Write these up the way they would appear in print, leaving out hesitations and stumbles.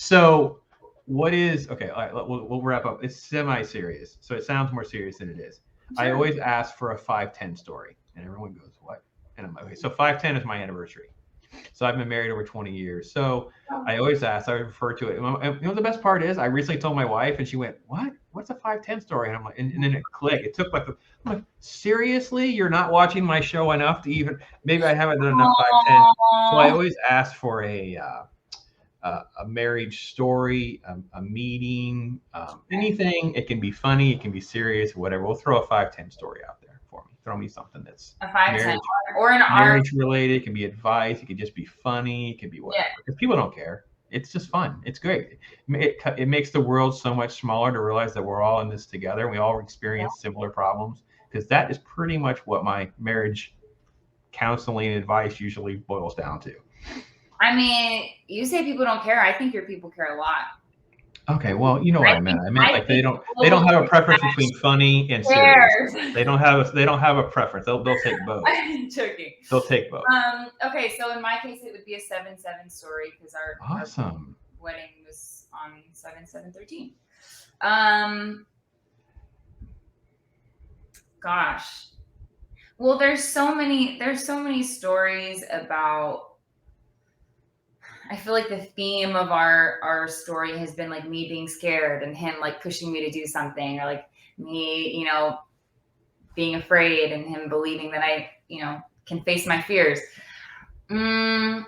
So what is okay? All right, we'll wrap up. It's semi-serious, so it sounds more serious than it is. I Sure. always ask for a 510 story, and everyone goes, "What?" And I'm like, "Okay, so 510 is my anniversary. So I've been married over 20 years. So Oh, I always ask, I refer to it. And you know, the best part is, I recently told my wife, and she went, "What? What's a 510 story?" And I'm like, and then it clicked. It took like, I'm like, seriously, you're not watching my show enough to even, maybe I haven't done enough 510. So I aw. always ask for a marriage story, a meeting, anything. It can be funny, it can be serious, whatever. We'll throw a 510 story out there for me. Throw me something that's A 510 marriage or an R. marriage related. It can be advice. It can just be funny. It can be Yeah. whatever. Because people don't care. It's just fun. It's great. It makes the world so much smaller to realize that we're all in this together. We all experience similar problems. Because that is pretty much what my marriage counseling advice usually boils down to. I mean, you say people don't care. I think your people care a lot. Okay, well, you know what I meant. I meant I like think they don't global have a preference impact between funny and serious. cares. They don't have a preference. They'll take both. I'm joking. They'll take both. Okay, so in my case, it would be a 7/7 story because our Awesome. wedding was on 7/7/13. Um, gosh. Well, there's so many stories about. I feel like the theme of our story has been like me being scared and him like pushing me to do something, or like me, being afraid and him believing that I, can face my fears. Mm,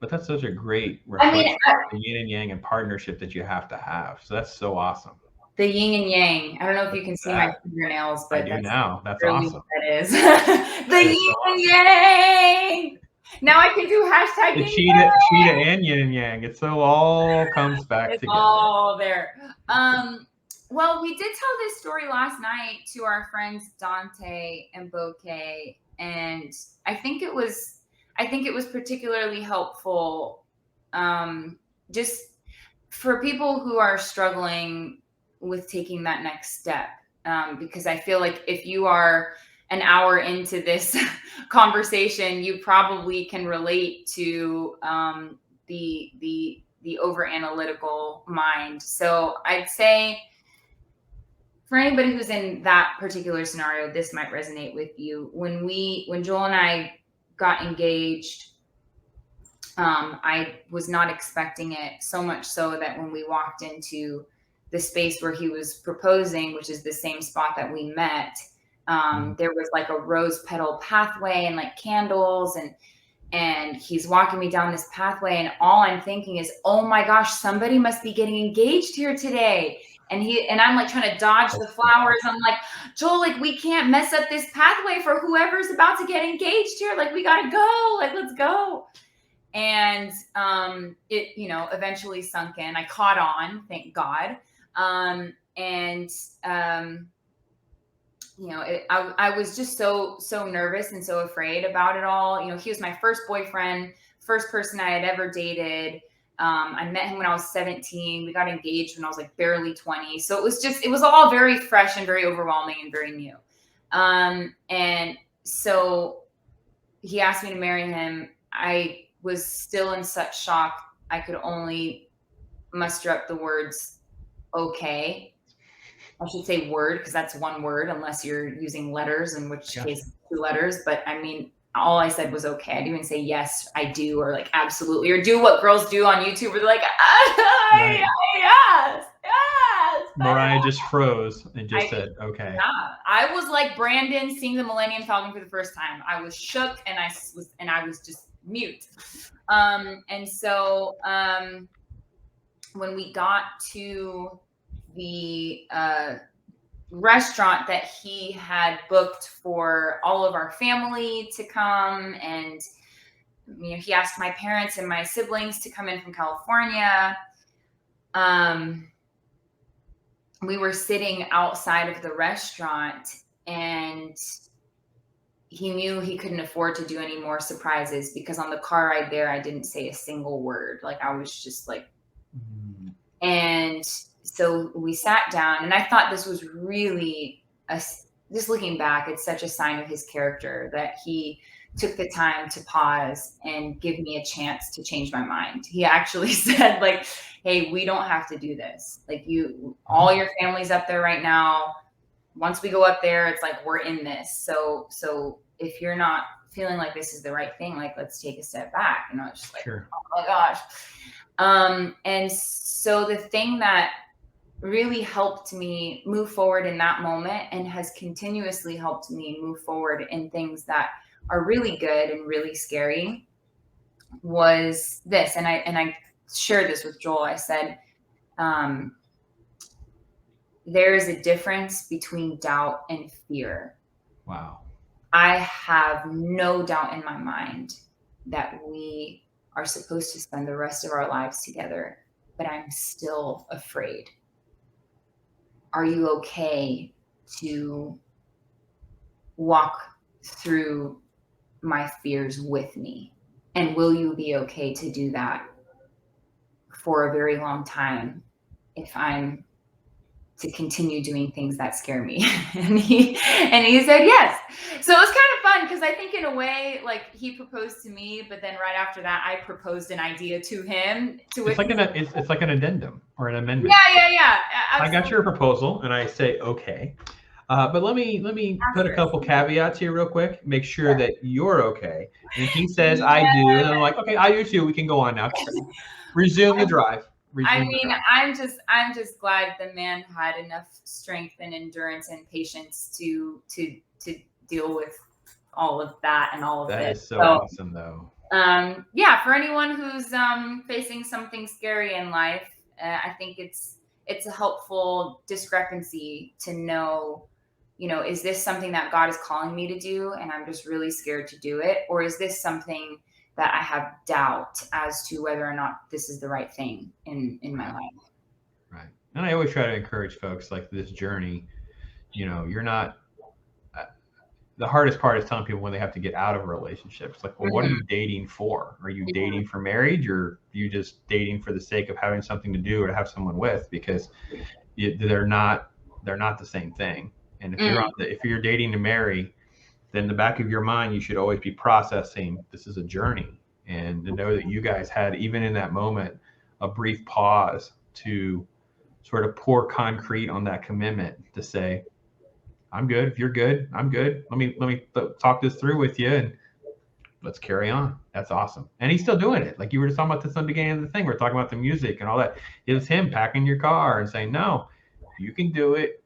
But that's such a great I mean, reflection of the yin and yang and partnership that you have to have. So that's so awesome. the yin and yang. I don't know if you can see my That fingernails, I but do that's now. That's really awesome. what that is. The That is yin so and awesome. yang. Now I can do hashtag The yin cheetah yang. and yin and yang. It so all comes back It's together. all there. Well, we did tell this story last night to our friends Dante and Bouquet, and I think it was particularly helpful, just for people who are struggling with taking that next step. Because I feel like if you are an hour into this conversation, you probably can relate to the over analytical mind. So I'd say for anybody who's in that particular scenario, this might resonate with you. When Joel and I got engaged, I was not expecting it, so much so that when we walked into the space where he was proposing, which is the same spot that we met, there was like a rose petal pathway and like candles, and he's walking me down this pathway, and all I'm thinking is, oh my gosh, somebody must be getting engaged here today. And I'm like trying to dodge the flowers. I'm like, Joel, like we can't mess up this pathway for whoever's about to get engaged here. Like we gotta go. Like let's go. And it, eventually sunk in. I caught on, thank God. I was just so nervous and so afraid about it all. He was my first boyfriend, first person I had ever dated. I met him when I was 17. We got engaged when I was like barely 20. So it was all very fresh and very overwhelming and very new. And so he asked me to marry him. I was still in such shock. I could only muster up the words, okay. I should say word, because that's one word, unless you're using letters, in which case 2 letters. But I mean, all I said was okay. I didn't even say yes, I do, or like absolutely, or do what girls do on YouTube where they're like, Right. yes. MORIAH just froze and just said, okay. Yeah, I was like Brandon seeing the Millennium Falcon for the first time. I was shook and I was just mute. And so when we got to the restaurant that he had booked for all of our family to come, and he asked my parents and my siblings to come in from California. We were sitting outside of the restaurant, and he knew he couldn't afford to do any more surprises, because on the car ride there, I didn't say a single word. Like I was just like, and so we sat down, and I thought this was really just looking back, it's such a sign of his character that he took the time to pause and give me a chance to change my mind. He actually said, like, hey, we don't have to do this. Like, all your family's up there right now. Once we go up there, it's like, we're in this. So if you're not feeling like this is the right thing, like, let's take a step back. And I was just like, Sure. oh my gosh. And so the thing that really helped me move forward in that moment, and has continuously helped me move forward in things that are really good and really scary, was this. And I shared this with Joel. I said, there is a difference between doubt and fear. Wow. I have no doubt in my mind that we are supposed to spend the rest of our lives together, but I'm still afraid. Are you okay to walk through my fears with me? And will you be okay to do that for a very long time if I'm to continue doing things that scare me? And he said yes. So it was kind of fun, because I think in a way, like, he proposed to me, but then right after that I proposed an idea to him. It's like an addendum or an amendment. Yeah. Absolutely. I got your proposal, and I say okay. But let me put a couple caveats here real quick. Make sure that you're okay. And if he says I do, and I'm like, okay, I do too. We can go on now. Resume the drive. I'm just glad the man had enough strength and endurance and patience to deal with all of that and all of this. That is so awesome, though. Yeah, for anyone who's facing something scary in life, I think it's a helpful discrepancy to know, is this something that God is calling me to do and I'm just really scared to do it? Or is this something that I have doubt as to whether or not this is the right thing in my life? Right. And I always try to encourage folks, like, this journey, you're not, the hardest part is telling people when they have to get out of a relationship. It's like, well, what are you dating for? Are you dating for marriage, or are you just dating for the sake of having something to do or to have someone with? Because they're not the same thing. And if you're dating to marry, then the back of your mind, you should always be processing, this is a journey. And to know that you guys had, even in that moment, a brief pause to sort of pour concrete on that commitment to say, I'm good. If you're good, I'm good. Let me talk this through with you, and let's carry on. That's awesome. And he's still doing it. Like you were just talking about this on the beginning of the thing. We're talking about the music and all that. It was him packing your car and saying, no, you can do it.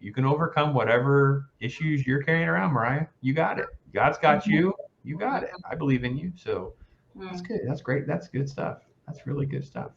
You can overcome whatever issues you're carrying around, MORIAH. You got it. God's got you. You got it. I believe in you. So that's good. That's great. That's good stuff. That's really good stuff.